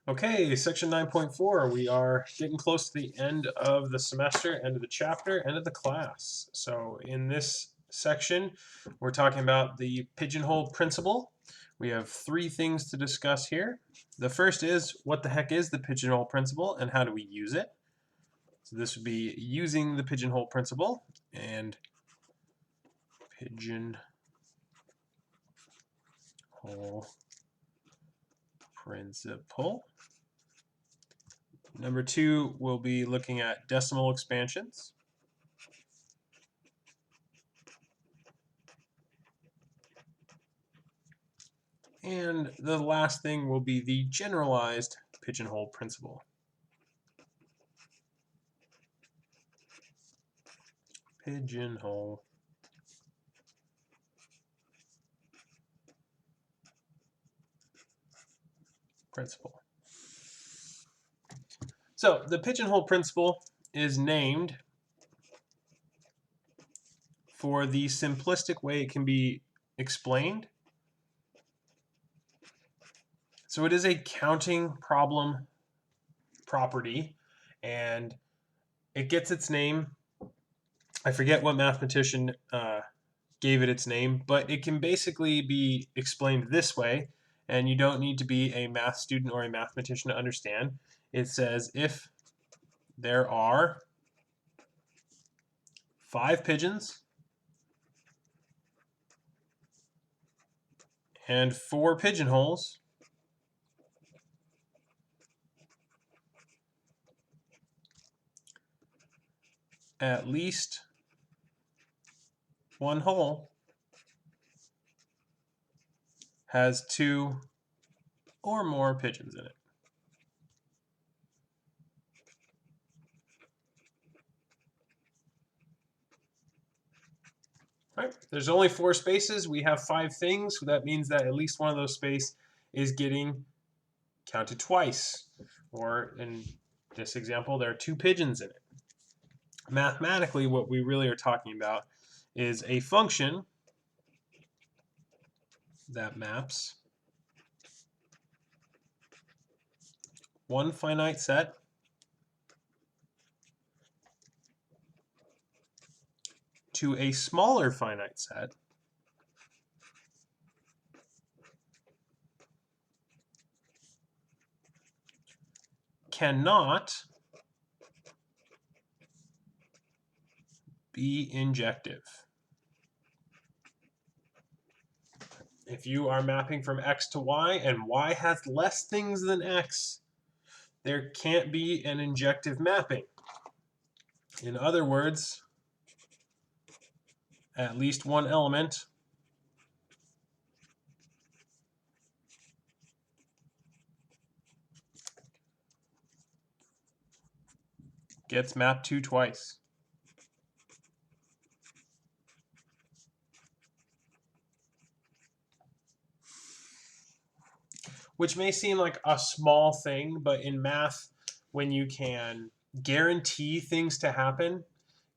Okay, section 9.4. We are getting close to the end of the semester, end of the chapter, end of the class. So in this section, we're talking about the pigeonhole principle. We have three things to discuss here. The first is, what the heck is the pigeonhole principle and how do we use it? So this would be using the pigeonhole principle and pigeonhole principle. Number two, we'll be looking at decimal expansions. And the last thing will be the generalized pigeonhole principle. Pigeonhole principle. So the pigeonhole principle is named for the simplistic way it can be explained. So it is a counting problem property, and it gets its name. I forget what mathematician gave it its name, but it can basically be explained this way, and you don't need to be a math student or a mathematician to understand. It says if there are 5 pigeons and 4 pigeonholes, at least one hole has 2 or more pigeons in it. All right, there's only 4 spaces. We have 5 things. So that means that at least one of those spaces is getting counted twice. Or in this example, there are 2 pigeons in it. Mathematically, what we really are talking about is a function that maps one finite set to a smaller finite set cannot be injective. If you are mapping from x to y and y has less things than x, there can't be an injective mapping. In other words, at least one element gets mapped to twice. Which may seem like a small thing, but in math, when you can guarantee things to happen,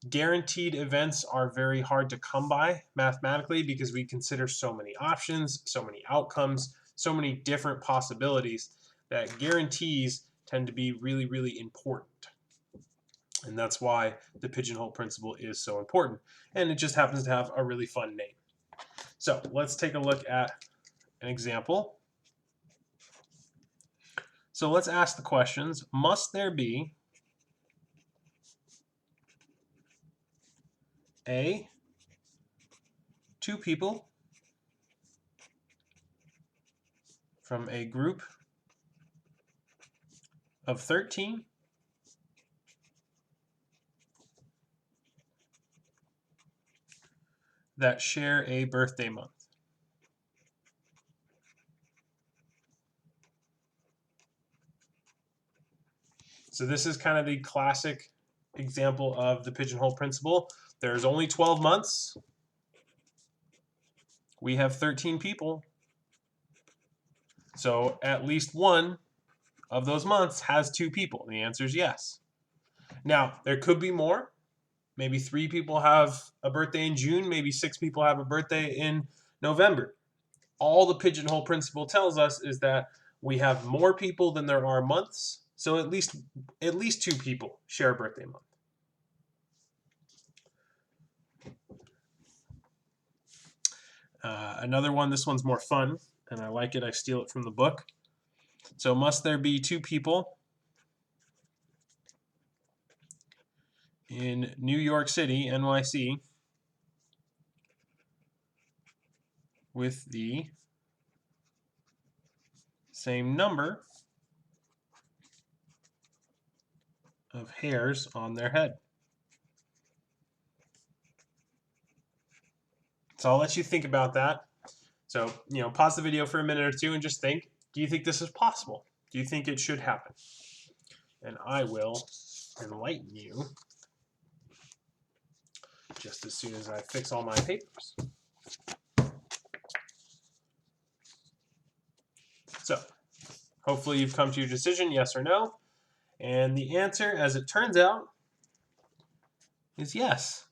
guaranteed events are very hard to come by mathematically because we consider so many options, so many outcomes, so many different possibilities that guarantees tend to be really, really important. And that's why the pigeonhole principle is so important. And it just happens to have a really fun name. So let's take a look at an example. So let's ask the questions. Must there be A, 2 people from a group of 13 that share a birthday month? So this is kind of the classic example of the pigeonhole principle. There's only 12 months. We have 13 people. So at least one of those months has 2 people. The answer is yes. Now, there could be more. Maybe 3 people have a birthday in June. Maybe 6 people have a birthday in November. All the pigeonhole principle tells us is that we have more people than there are months, so at least 2 people share a birthday month. Another one, this one's more fun, and I like it. I steal it from the book. So must there be 2 people in New York City, NYC, with the same number of hairs on their head? So I'll let you think about that. So, pause the video for a minute or two and just think, do you think this is possible? Do you think it should happen? And I will enlighten you just as soon as I fix all my papers. So, hopefully you've come to your decision, yes or no. And the answer, as it turns out, is yes.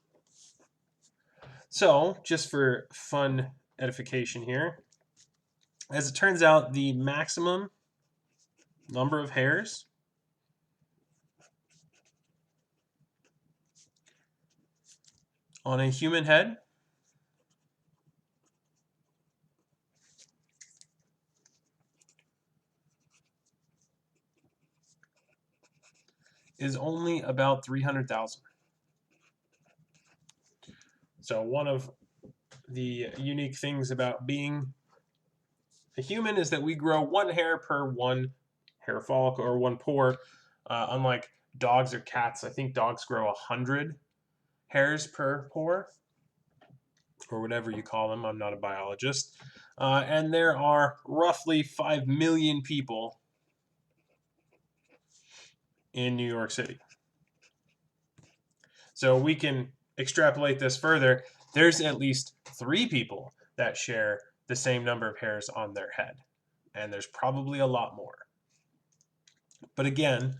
So, just for fun edification here, as it turns out, the maximum number of hairs on a human head is only about 300,000. So one of the unique things about being a human is that we grow 1 hair per 1 hair follicle or 1 pore, unlike dogs or cats. I think dogs grow 100 hairs per pore, or whatever you call them. I'm not a biologist. And there are roughly 5 million people in New York City. So we can extrapolate this further. There's at least 3 people that share the same number of hairs on their head. And there's probably a lot more. But again,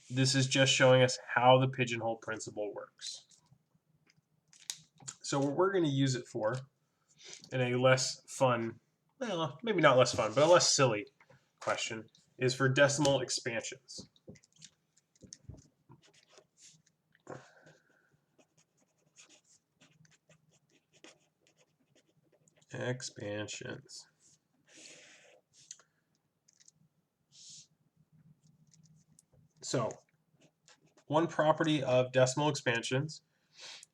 this is just showing us how the pigeonhole principle works. So what we're going to use it for in a less fun, well, maybe not less fun, but a less silly question is for decimal expansions. Expansions. So, one property of decimal expansions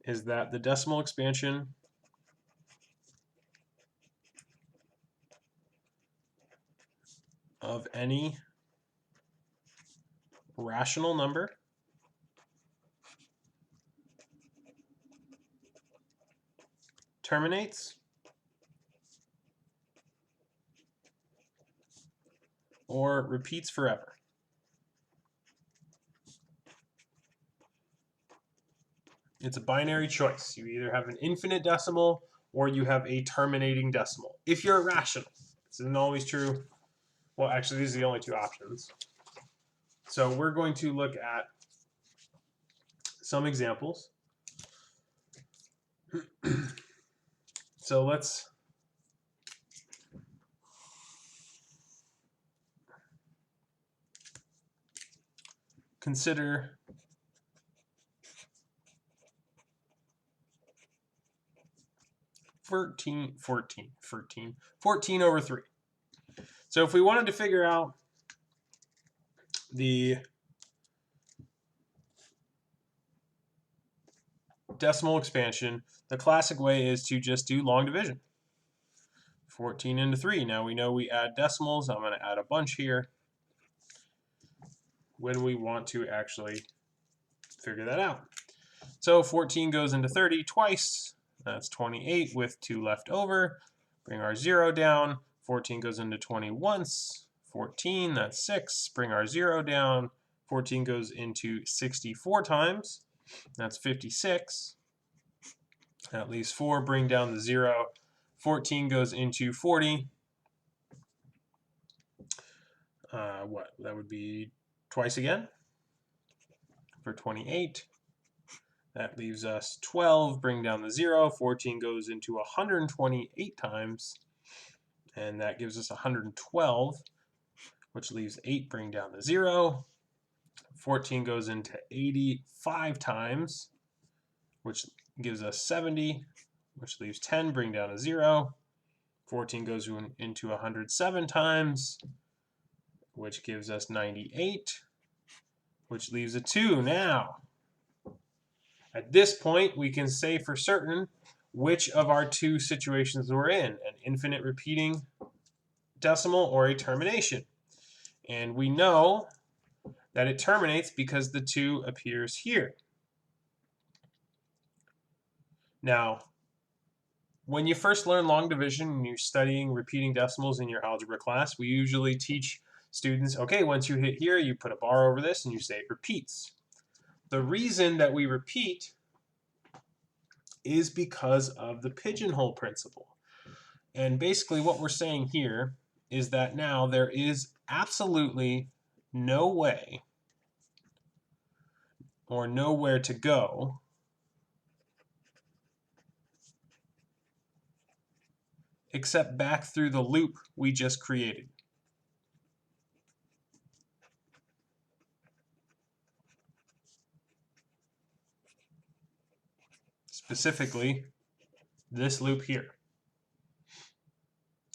is that the decimal expansion of any rational number terminates or repeats forever. It's a binary choice. You either have an infinite decimal or you have a terminating decimal. If you're rational, this isn't always true. Well, actually, these are the only 2 options. So we're going to look at some examples. So let's consider 14 over 3. So if we wanted to figure out the decimal expansion, the classic way is to just do long division. 14 into 3. Now we know we add decimals. I'm going to add a bunch here when we want to actually figure that out. So 14 goes into 30 twice. That's 28 with 2 left over. Bring our 0 down. 14 goes into 20 once. 14, that's 6. Bring our 0 down. 14 goes into 64 times. That's 56. That leaves 4. Bring down the 0. 14 goes into 40. What? That would be twice again for 28. That leaves us 12. Bring down the 0. 14 goes into 128 times. And that gives us 112. which leaves 8, bring down to 0. 14 goes into 85 times, which gives us 70, which leaves 10, bring down to 0. 14 goes into 107 times, which gives us 98, which leaves a 2. Now, at this point, we can say for certain which of our two situations we're in, an infinite repeating decimal or a termination. And we know that it terminates because the 2 appears here. Now, when you first learn long division and you're studying repeating decimals in your algebra class, we usually teach students, okay, once you hit here, you put a bar over this and you say it repeats. The reason that we repeat is because of the pigeonhole principle. And basically what we're saying here is that now there is absolutely no way or nowhere to go except back through the loop we just created. Specifically, this loop here.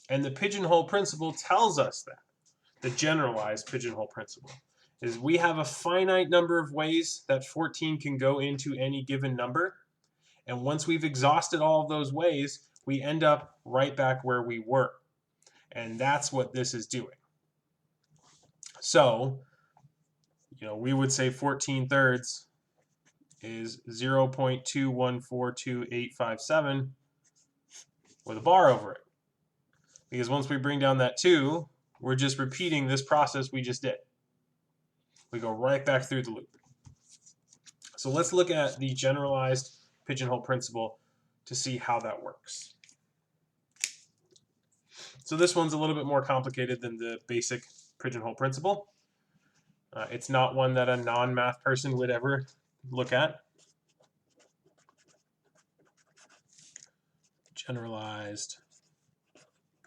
And the pigeonhole principle tells us that. The generalized pigeonhole principle is we have a finite number of ways that 14 can go into any given number. And once we've exhausted all of those ways, we end up right back where we were. And that's what this is doing. So, we would say 14 thirds is 0.2142857 with a bar over it. Because once we bring down that 2, we're just repeating this process we just did. We go right back through the loop. So let's look at the generalized pigeonhole principle to see how that works. So this one's a little bit more complicated than the basic pigeonhole principle. It's not one that a non-math person would ever look at. Generalized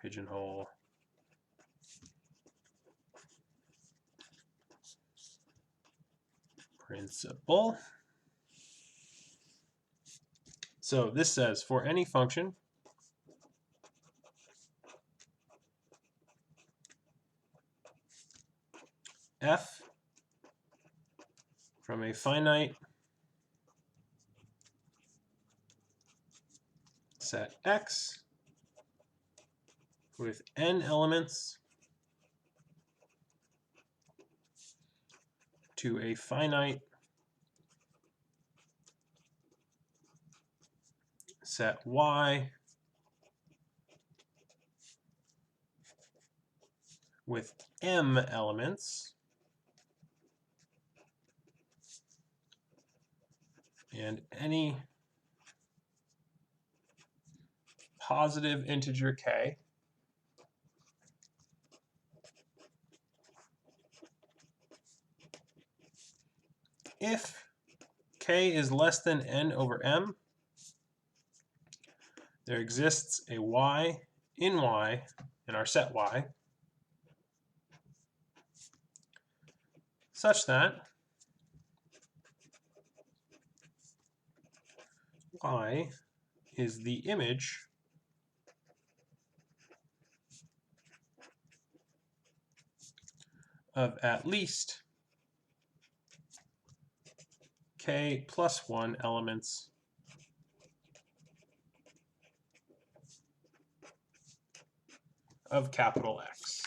pigeonhole principle. So this says for any function f from a finite set x with n elements to a finite set y with m elements and any positive integer k if k is less than n over m, there exists a y in our set y such that y is the image of at least k plus 1 elements of capital X.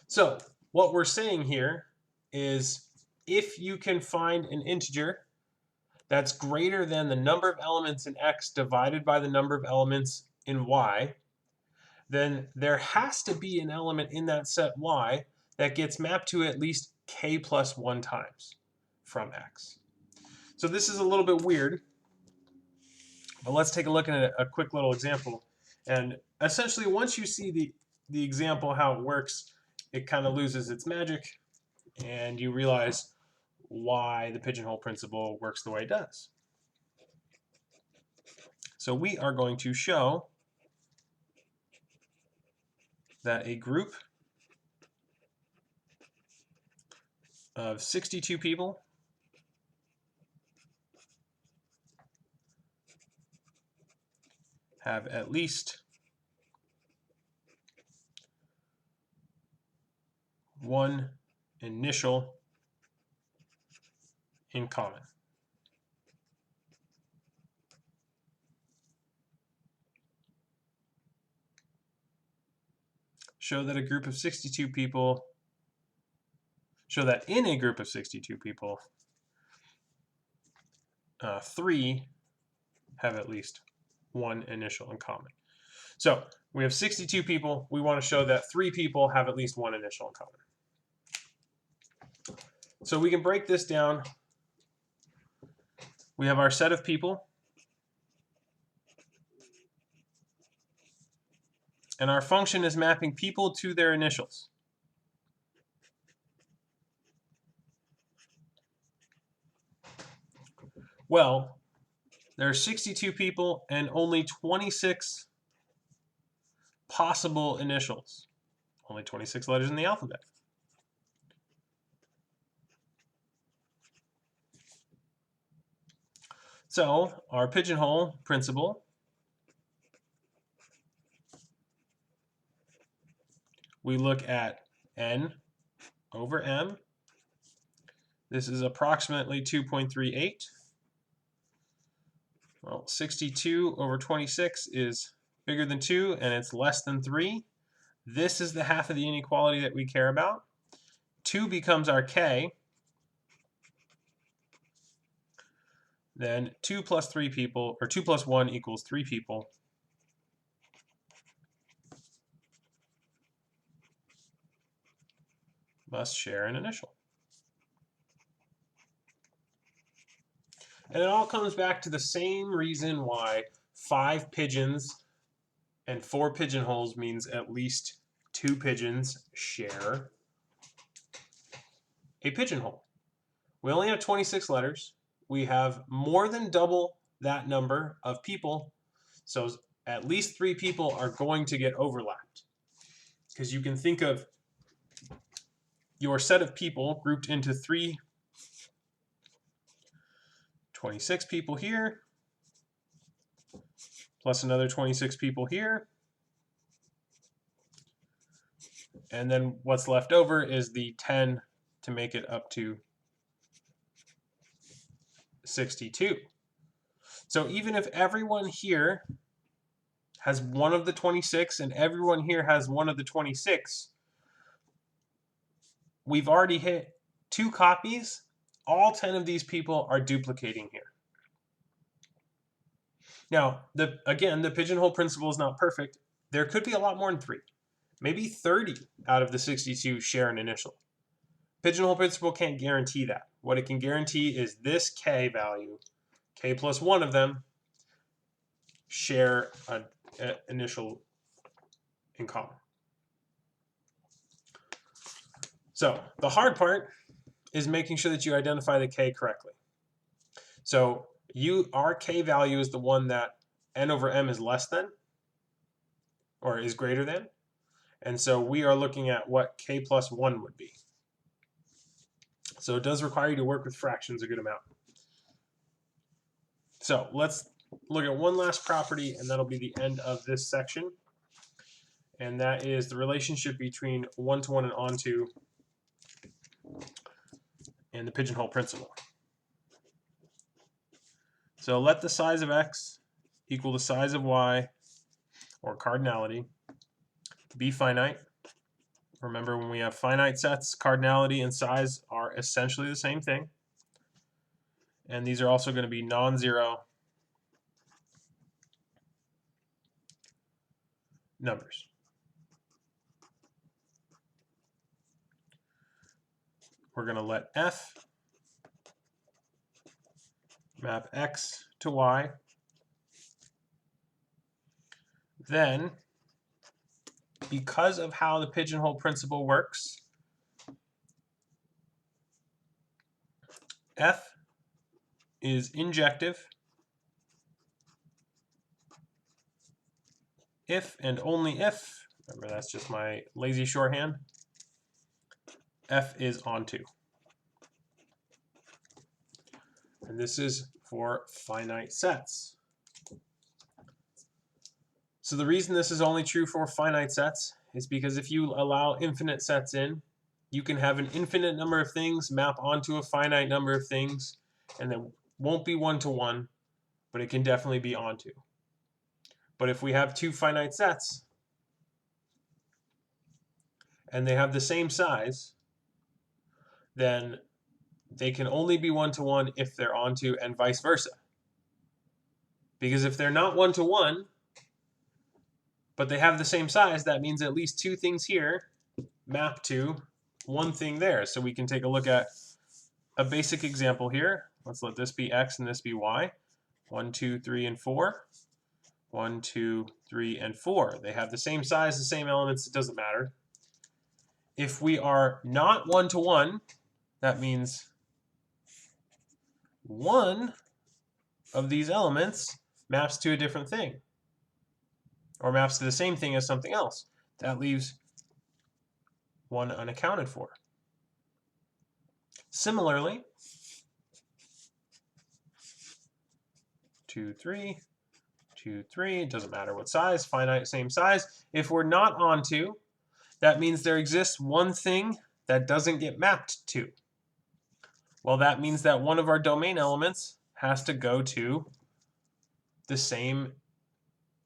So what we're saying here is if you can find an integer that's greater than the number of elements in X divided by the number of elements in Y, then there has to be an element in that set Y that gets mapped to at least k plus 1 times from X. So this is a little bit weird, but let's take a look at a quick little example. And essentially, once you see the example, how it works, it kind of loses its magic, and you realize why the pigeonhole principle works the way it does. So we are going to show that a group of 62 people have at least one initial in common. Show that in a group of 62 people, 3 have at least one initial in common. So we have 62 people. We want to show that 3 people have at least one initial in common. So we can break this down. We have our set of people. And our function is mapping people to their initials. Well, there are 62 people and only 26 possible initials. Only 26 letters in the alphabet. So our pigeonhole principle we look at n over m. This is approximately 2.38. Well, 62 over 26 is bigger than 2, and it's less than 3. This is the half of the inequality that we care about. 2 becomes our k. Then 2 plus 3 people, or 2 plus 1 equals 3 people. Must share an initial. And it all comes back to the same reason why 5 pigeons and 4 pigeonholes means at least 2 pigeons share a pigeonhole. We only have 26 letters. We have more than double that number of people. So at least 3 people are going to get overlapped. Because you can think of your set of people grouped into 3, 26 people here, plus another 26 people here. And then what's left over is the 10 to make it up to 62. So even if everyone here has one of the 26 and everyone here has one of the 26, we've already hit 2 copies. All 10 of these people are duplicating here. Now, again, the pigeonhole principle is not perfect. There could be a lot more than 3. Maybe 30 out of the 62 share an initial. Pigeonhole principle can't guarantee that. What it can guarantee is this k value, k plus 1 of them, share an initial in common. So the hard part is making sure that you identify the k correctly. So our k value is the one that n over m is less than, or is greater than. And so we are looking at what k plus 1 would be. So it does require you to work with fractions a good amount. So let's look at one last property, and that'll be the end of this section. And that is the relationship between one-to-one and onto and the pigeonhole principle. So let the size of x equal the size of y, or cardinality, be finite. Remember, when we have finite sets, cardinality and size are essentially the same thing. And these are also going to be non-zero numbers. We're going to let f map x to y. Then, because of how the pigeonhole principle works, f is injective if and only if, remember that's just my lazy shorthand, f is onto. And this is for finite sets. So the reason this is only true for finite sets is because if you allow infinite sets in, you can have an infinite number of things map onto a finite number of things, and it won't be one-to-one, but it can definitely be onto. But if we have two finite sets, and they have the same size, then they can only be one-to-one if they're onto, and vice versa. Because if they're not one-to-one, but they have the same size, that means at least two things here map to one thing there. So we can take a look at a basic example here. Let's let this be x and this be y. 1, 2, 3, and 4. 1, 2, 3, and 4. They have the same size, the same elements, it doesn't matter. If we are not one-to-one, that means one of these elements maps to a different thing, or maps to the same thing as something else. That leaves one unaccounted for. Similarly, 2, 3, 2, 3, it doesn't matter what size, finite, same size. If we're not onto, that means there exists one thing that doesn't get mapped to. Well, that means that one of our domain elements has to go to the same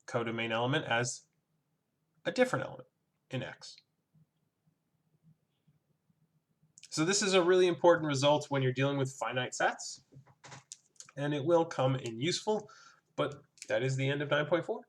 codomain element as a different element in X. So this is a really important result when you're dealing with finite sets, and it will come in useful, but that is the end of 9.4.